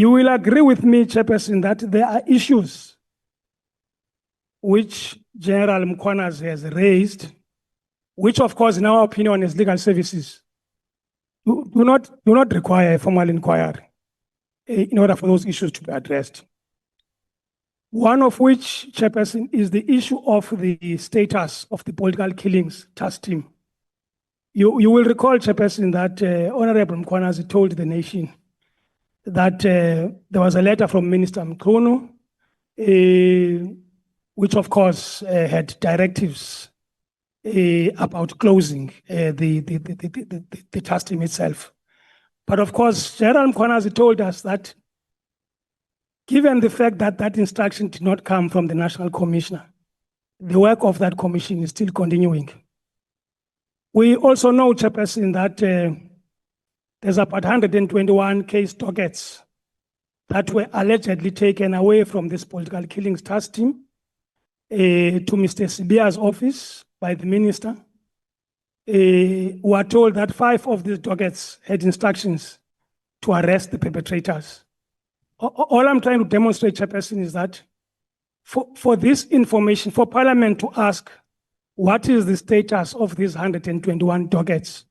You will agree with me, Chairperson, that there are issues which General Mkhwanazi has raised, which of course in our opinion as legal services do not require a formal inquiry in order for those issues to be addressed. One of which, Chairperson, is the issue of the status of the political killings task team. You will recall, Chairperson, that Honorable Mkhwanazi told the nation that there was a letter from Minister Mkhunu, which of course had directives about closing the task team itself. But of course, General Mkhwanazi told us that given the fact that that instruction did not come from the National Commissioner, the work of that commission is still continuing. We also know, Chairperson, that there's about 121 case dockets that were allegedly taken away from this political killings task team to Mr. Sibia's office by the minister. We are told that 5 of these dockets had instructions to arrest the perpetrators. All I'm trying to demonstrate, Chairperson, is that for this information, for Parliament to ask what is the status of these 121 dockets,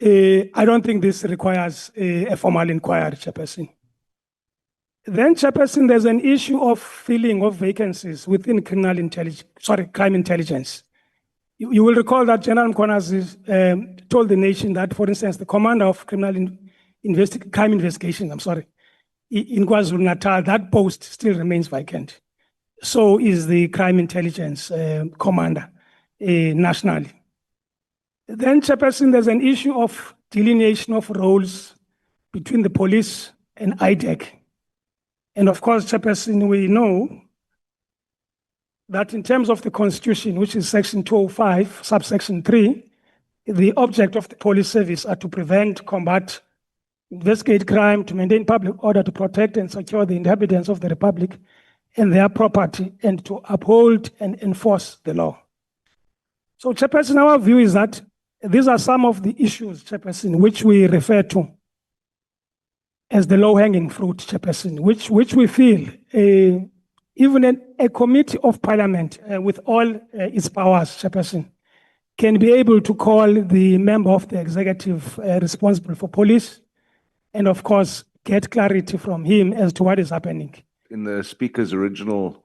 I don't think this requires a formal inquiry, Chairperson. Then, Chairperson, there's an issue of filling of vacancies within crime intelligence. You will recall that General Mkhwanazi told the nation that, for instance, the commander of crime investigation, in KwaZulu-Natal, that post still remains vacant. So is the crime intelligence commander nationally. Then, Chairperson, there's an issue of delineation of roles between the police and IDEC. And of course, Chairperson, we know that in terms of the Constitution, which is Section 205, subsection 3, the object of the police service are to prevent, combat, investigate crime, to maintain public order, to protect and secure the inhabitants of the Republic and their property, and to uphold and enforce the law. So, Chairperson, our view is that these are some of the issues, Chairperson, which we refer to as the low-hanging fruit, Chairperson, which we feel even a committee of Parliament with all its powers, Chairperson, can be able to call the member of the executive responsible for police and, of course, get clarity from him as to what is happening. In the Speaker's original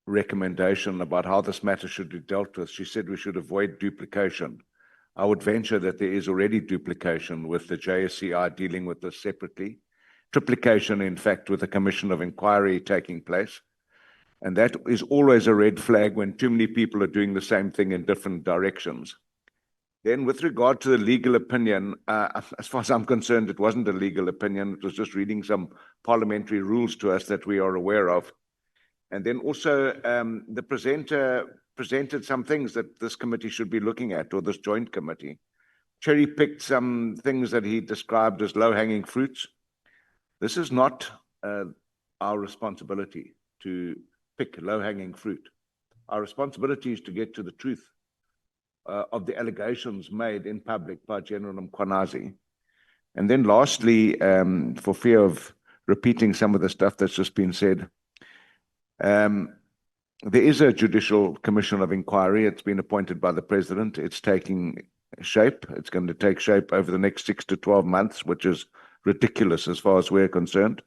recommendation about how this matter should be dealt with, she said we should avoid duplication. I would venture that there is already duplication with the JSCI dealing with this separately. Triplication, in fact, with a commission of inquiry taking place. And that is always a red flag when too many people are doing the same thing in different directions. Then with regard to the legal opinion, as far as I'm concerned, it wasn't a legal opinion. It was just reading some parliamentary rules to us that we are aware of. And then also the presenter presented some things that this committee should be looking at, or this joint committee. Cherry-picked some things that he described as low-hanging fruits. This is not our responsibility to pick low-hanging fruit. Our responsibility is to get to the truth of the allegations made in public by General Mkhwanazi. And then lastly, for fear of repeating some of the stuff that's just been said, there is a judicial commission of inquiry. It's been appointed by the president. It's taking shape. It's going to take shape over the next 6 to 12 months, which is ridiculous as far as we're concerned.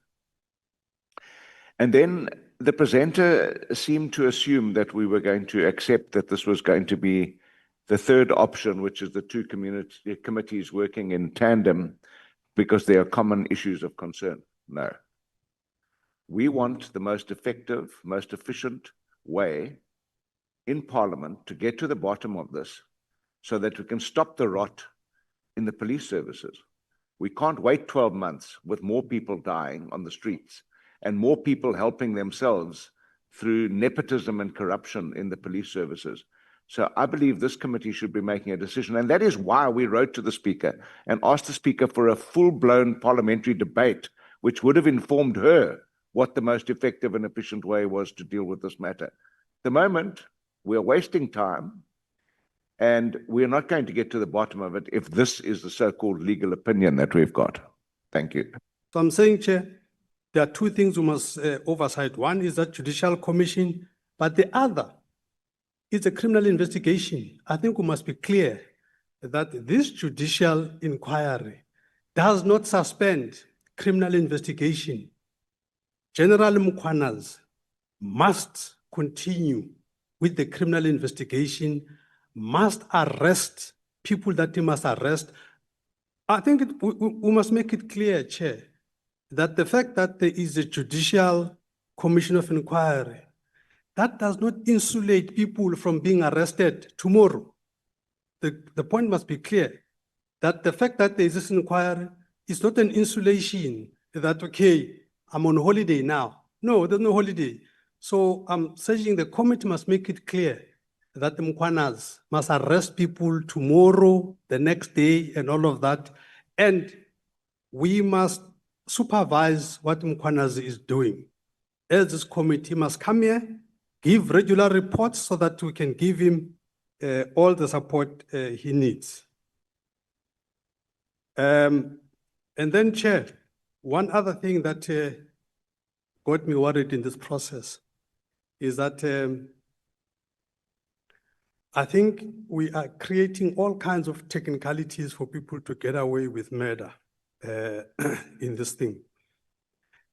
And then the presenter seemed to assume that we were going to accept that this was going to be the third option, which is the two committees working in tandem because there are common issues of concern. No. We want the most effective, most efficient way in Parliament to get to the bottom of this so that we can stop the rot in the police services. We can't wait 12 months with more people dying on the streets and more people helping themselves through nepotism and corruption in the police services. So I believe this committee should be making a decision, and that is why we wrote to the Speaker and asked the Speaker for a full-blown parliamentary debate, which would have informed her what the most effective and efficient way was to deal with this matter. At the moment, we're wasting time, and we're not going to get to the bottom of it if this is the so-called legal opinion that we've got. Thank you. So I'm saying, Chair, there are two things we must oversight. One is that judicial commission, but the other is a criminal investigation. I think we must be clear that this judicial inquiry does not suspend criminal investigation. General Mkhwanazi must continue with the criminal investigation, must arrest people that he must arrest. I think we must make it clear, Chair, that the fact that there is a judicial commission of inquiry, that does not insulate people from being arrested tomorrow. The point must be clear, that the fact that there is this inquiry is not an insulation that, okay, I'm on holiday now. No, there's no holiday. So I'm saying the committee must make it clear that the Mkhwanazi must arrest people tomorrow, the next day, and all of that. And we must supervise what Mkhwanazi is doing. As this committee must come here, give regular reports so that we can give him all the support he needs. And then, Chair, one other thing that got me worried in this process is that I think we are creating all kinds of technicalities for people to get away with murder in this thing.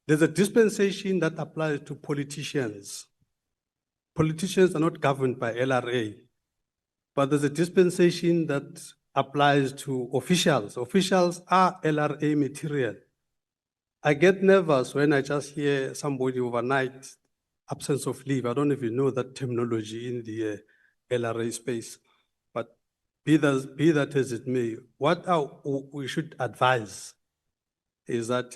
There's a dispensation that applies to politicians. Politicians are not governed by LRA, but there's a dispensation that applies to officials. Officials are LRA material. I get nervous when I just hear somebody overnight, absence of leave. I don't even know that terminology in the LRA space. But be that as it may, what we should advise is that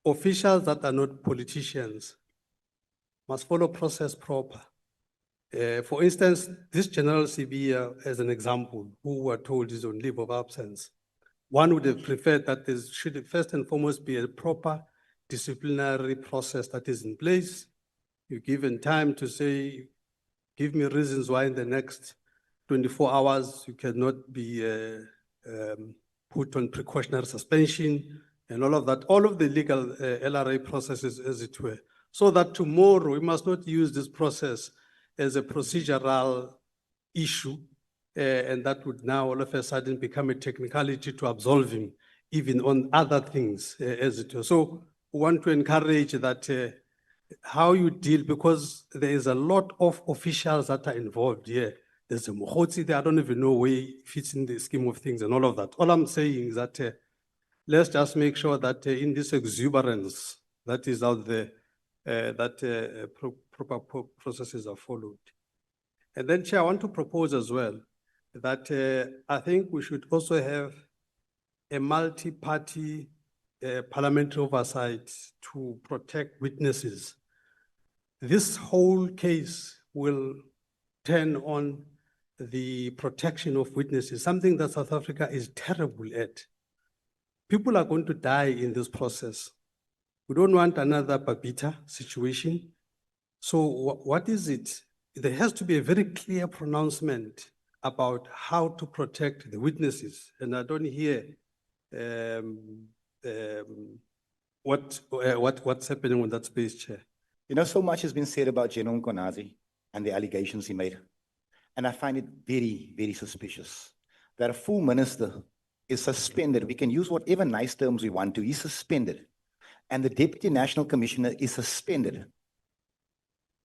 officials that are not politicians must follow process proper. For instance, this General CB, as an example, who were told is on leave of absence, one would have preferred that there should first and foremost be a proper disciplinary process that is in place. You're given time to say, give me reasons why in the next 24 hours you cannot be put on precautionary suspension and all of that, all of the legal LRA processes as it were, so that tomorrow we must not use this process as a procedural issue, and that would now all of a sudden become a technicality to absolve him, even on other things as it were. So we want to encourage that how you deal, because there is a lot of officials that are involved here. There's a Mkhwanazi there, I don't even know where he fits in the scheme of things and all of that. All I'm saying is that let's just make sure that in this exuberance that is out there, proper processes are followed. And then, Chair, I want to propose as well that I think we should also have a multi-party parliamentary oversight to protect witnesses. This whole case will turn on the protection of witnesses, something that South Africa is terrible at. People are going to die in this process. We don't want another Babita situation. So what is it? There has to be a very clear pronouncement about how to protect the witnesses. And I don't hear what's happening in that space, Chair. You know, so much has been said about General Mkhwanazi and the allegations he made. And I find it very, very suspicious that a full minister is suspended. We can use whatever nice terms we want to. He's suspended. And the Deputy National Commissioner is suspended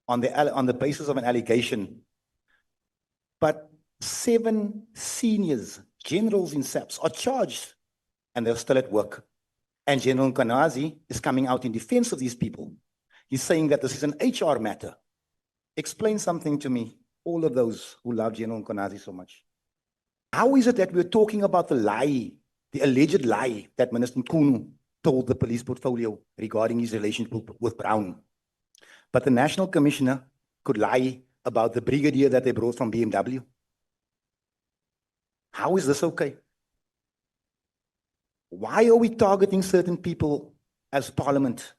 on the basis of an allegation. But 7 seniors, generals in SAPS, are charged and they're still at work. And General Mkhwanazi is coming out in defense of these people. He's saying that this is an HR matter. Explain something to me, all of those who love General Mkhwanazi so much. How is it that we're talking about the lie, the alleged lie that Minister Nkunu told the police portfolio regarding his relationship with Brown? But the National Commissioner could lie about the brigadier that they brought from BMW. How is this okay? Why are we targeting certain people as Parliament?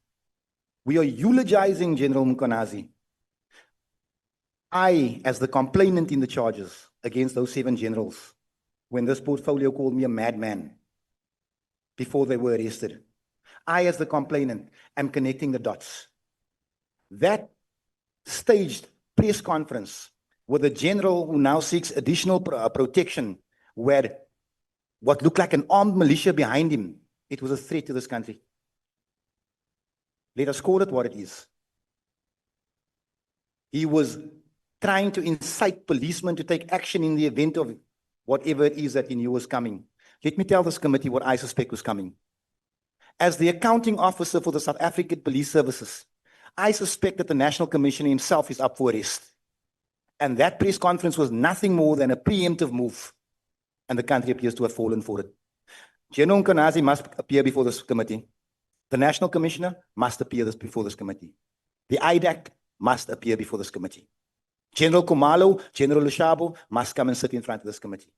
We are eulogizing General Mkhwanazi. I, as the complainant in the charges against those 7 generals, when this portfolio called me a madman before they were arrested, I, as the complainant, am connecting the dots. That staged press conference with a general who now seeks additional protection, where what looked like an armed militia behind him, it was a threat to this country. Let us call it what it is. He was trying to incite policemen to take action in the event of whatever it is that he knew was coming. Let me tell this committee what I suspect was coming. As the accounting officer for the South African Police Services, I suspect that the National Commissioner himself is up for arrest. And that press conference was nothing more than a preemptive move. And the country appears to have fallen for it. General Mkhwanazi must appear before this committee. The National Commissioner must appear before this committee. The IDAC must appear before this committee. General Khumalo, General Lushabo must come and sit in front of this committee.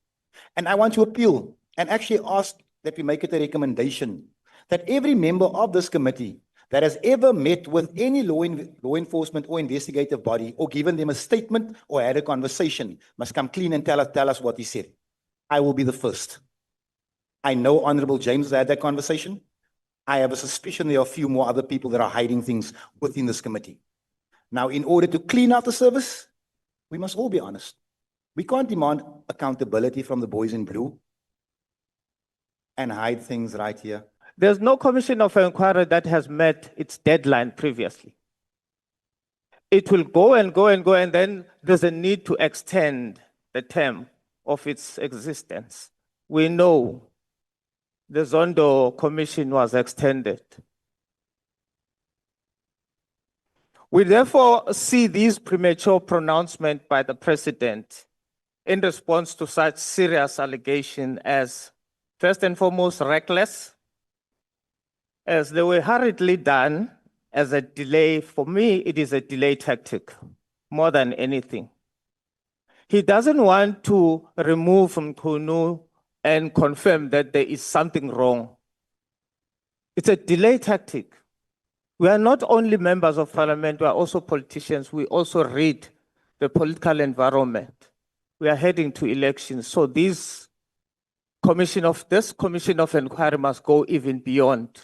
And I want to appeal and actually ask that we make it a recommendation that every member of this committee that has ever met with any law enforcement or investigative body or given them a statement or had a conversation must come clean and tell us what he said. I will be the first. I know Honorable James had that conversation. I have a suspicion there are a few more other people that are hiding things within this committee. Now, in order to clean out the service, we must all be honest. We can't demand accountability from the boys in blue and hide things right here. There's no commission of inquiry that has met its deadline previously. It will go and go and go, and then there's a need to extend the term of its existence. We know the Zondo Commission was extended. We therefore see these premature pronouncements by the President in response to such serious allegation as, first and foremost, reckless, as they were hurriedly done as a delay. For me, it is a delay tactic more than anything. He doesn't want to remove Mkhunu and confirm that there is something wrong. It's a delay tactic. We are not only members of parliament, we are also politicians. We also read the political environment. We are heading to elections. So this commission of inquiry must go even beyond.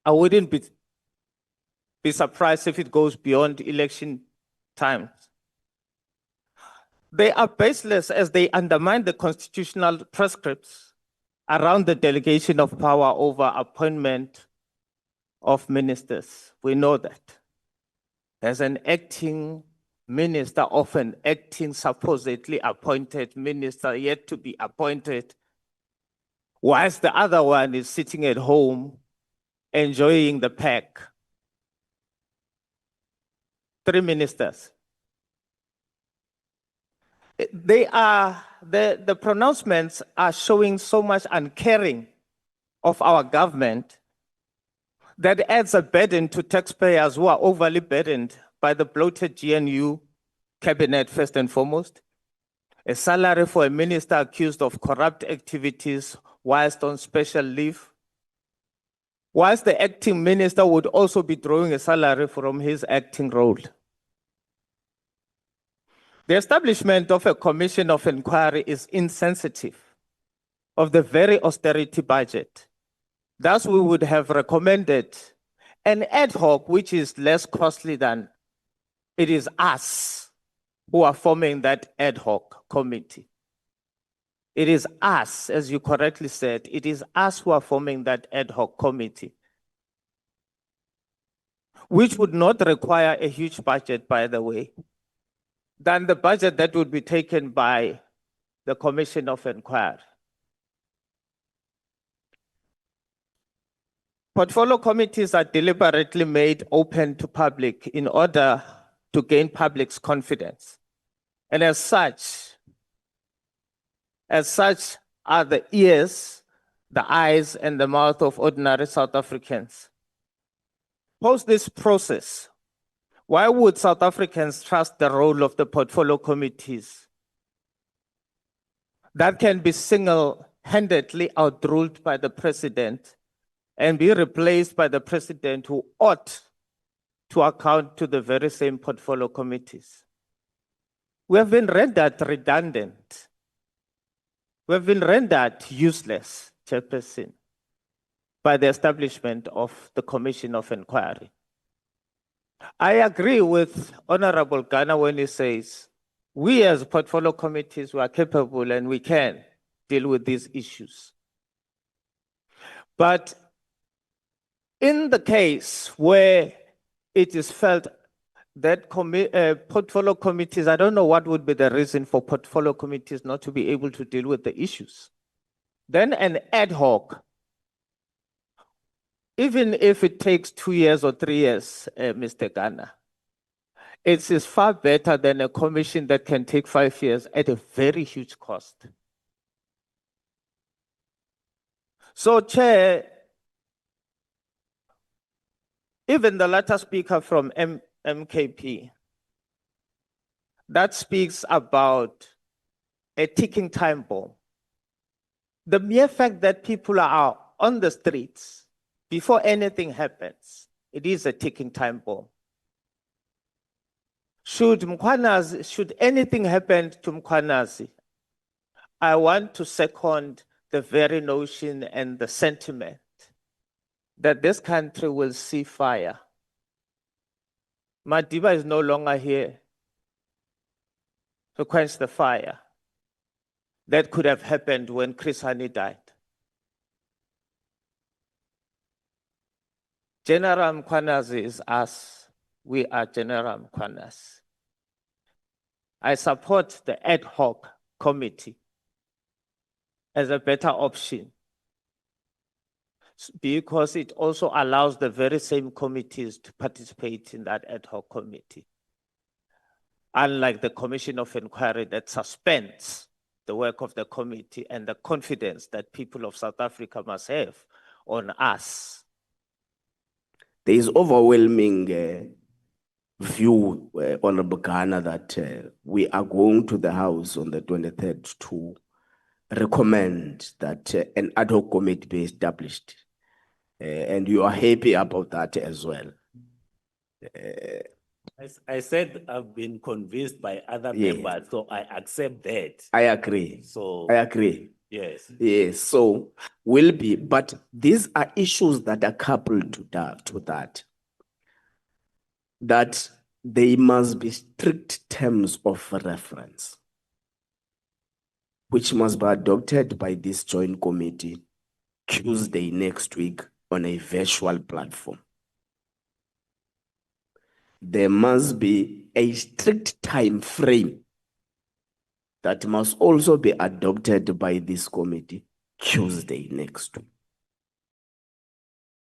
I wouldn't be surprised if it goes beyond election times. They are baseless as they undermine the constitutional prescripts around the delegation of power over appointment of ministers. We know that. As an acting minister of an acting supposedly appointed minister yet to be appointed, whilst the other one is sitting at home enjoying the pack. 3 ministers. The pronouncements are showing so much uncaring of our government that adds a burden to taxpayers who are overly burdened by the bloated GNU cabinet, first and foremost. A salary for a minister accused of corrupt activities whilst on special leave. Whilst the acting minister would also be drawing a salary from his acting role. The establishment of a commission of inquiry is insensitive of the very austerity budget. Thus, we would have recommended an ad hoc, which is less costly than it is us who are forming that ad hoc committee. It is us, as you correctly said, it is us who are forming that ad hoc committee, which would not require a huge budget, by the way, than the budget that would be taken by the Commission of Inquiry. Portfolio committees are deliberately made open to public in order to gain public's confidence. And as such are the ears, the eyes, and the mouth of ordinary South Africans. Post this process, why would South Africans trust the role of the portfolio committees that can be single-handedly outruled by the president and be replaced by the president who ought to account to the very same portfolio committees? We have been rendered redundant. We have been rendered useless, Chairperson. by the establishment of the Commission of Inquiry. I agree with Honorable Ghana when he says, we as portfolio committees, we are capable and we can deal with these issues. But in the case where it is felt that portfolio committees, I don't know what would be the reason for portfolio committees not to be able to deal with the issues. Then an ad hoc, even if it takes 2 years or 3 years, Mr. Ghana, it is far better than a commission that can take 5 years at a very huge cost. So, Chair, even the latter speaker from MKP, that speaks about a ticking time bomb. The mere fact that people are on the streets before anything happens, it is a ticking time bomb. Should anything happen to Mkhwanazi, I want to second the very notion and the sentiment that this country will see fire. Madiba is no longer here to quench the fire that could have happened when Chris Hani died. General Mkhwanazi is us. We are General Mkhwanazi. I support the ad hoc committee as a better option because it also allows the very same committees to participate in that ad hoc committee. Unlike the Commission of Inquiry that suspends the work of the committee and the confidence that people of South Africa must have on us. There is overwhelming view, Honorable Ghana, that we are going to the House on the 23rd to recommend that an ad hoc committee be established. And you are happy about that as well. As I said, I've been convinced by other Yes. members, so I accept that. I agree. So, I agree. yes. Yes, so will be, but these are issues that are coupled to that they must be strict terms of reference, which must be adopted by this joint committee Tuesday next week on a virtual platform. There must be a strict time frame that must also be adopted by this committee Tuesday next week.